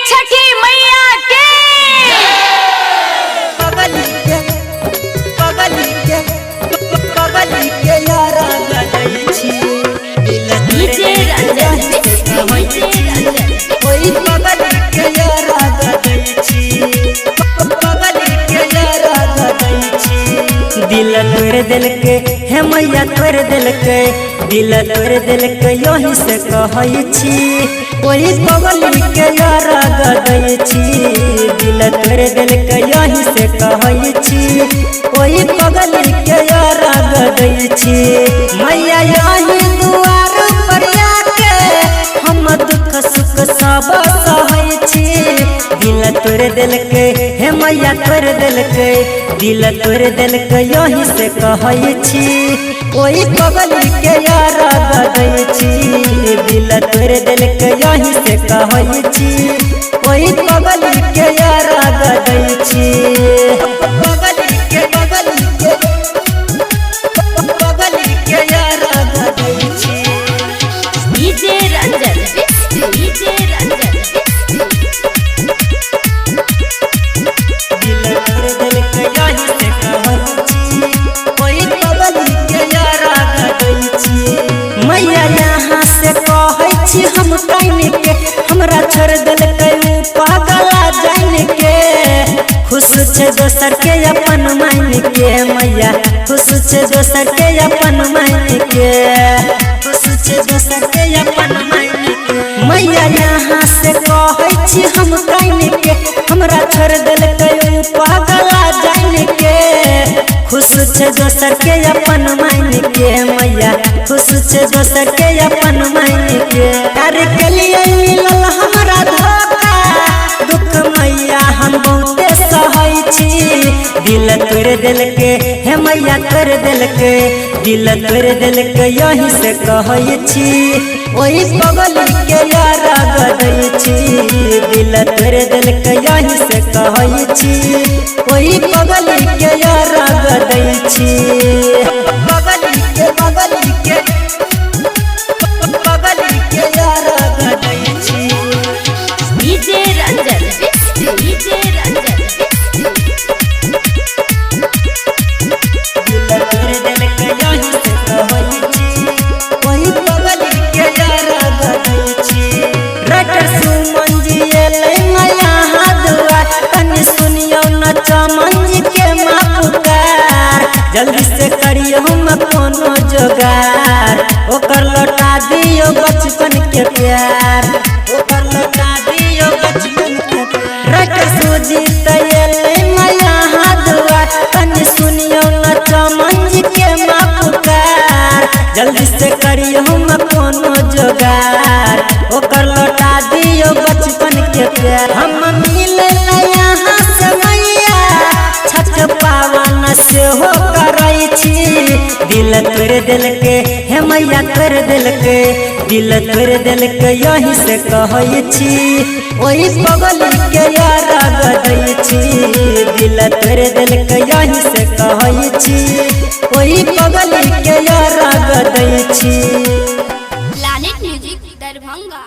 छठी मैया के यारा गई छी डीजे रंजन कोई पगल के यारा गई छी यारा गई छी दिल तोड़ दिल के हे मैया तोड़ दिल के दिल तोड़ दिल के यही से कहई छी कोई पगल के यारा गई छी दिल तोड़ दिल के यही से कहई छी कोई पगल के यारा गई छी मैया यही दुआर पर आके हम दुख सुख सब सहई छी दिल तोड़ दिल के हे मैया तोड़ दिल के दिल तोड़ दिल के यही से कहई छी कोई पगल के यारा गई छी दिल तोड़ दिल के यही से कहई छी कोई पगल के यारा गई छी पगल के यारा गई छी डीजे रंजन डीजे रंजन दिल तोड़ दिल के यही से कहई छी कोई पगल के यारा गई छी मैया यहाँ से कहई छी हम काइन के हमरा छोड़ दिल के पागला जान के खुश छे दोसर के अपन मान के मैया खुश छे दोसर के अपन मान के खुश छे दोसर के अपन मान के मैया यहाँ से कहई छी हम काइन के हमरा छोड़ दिल के पागला जान के खुश छे दोसर के अपन मान के मैया खुश छे दोसर के अपन मान के कर के लिए मिलल हमरा धोखा दुख मैया हम बहुते सहई छी दिल तोड़ दिल के हे मैया तोड़ दिल के दिल तोड़ दिल के यही से कहई छी ओही पगल के यारा गई छी दिल तोड़ दिल के यही से कहई छी ओही पगल के यारा गई छी पगल के यारा गई छी डीजे रंजन डीजे रंजन दिल तोड़ दिल के यही से कहई छी ओही पगल के यारा गई छी रटर सुमन जी एलै मैया हादुआ तनी सुनियो न चमन जी के माँ पुकार जल्दी से करियो हम कोनो जोगार ओकर लौटा दियो बचपन के प्यार ओकर लौटा दियो बचपन के प्यार रटर सुजीत एलै मैया हादुआ तनी सुनियो न चमन जी के माँ पुकार जल्दी से करियो हम कोनो जोगार ओकर लौटा दियो बचपन के प्यार हम मिले यहाँ से मैया छठ पावन से हो करई छी दिल तोड़ दिल के हे मैया तोड़ दिल के दिल तोड़ दिल के यही से कहई छी ओही पगल के यारा गई छी दिल तोड़ दिल के यही से कहई छी ओही पगल के यारा गई छी प्लैनेट म्यूजिक दरभंगा।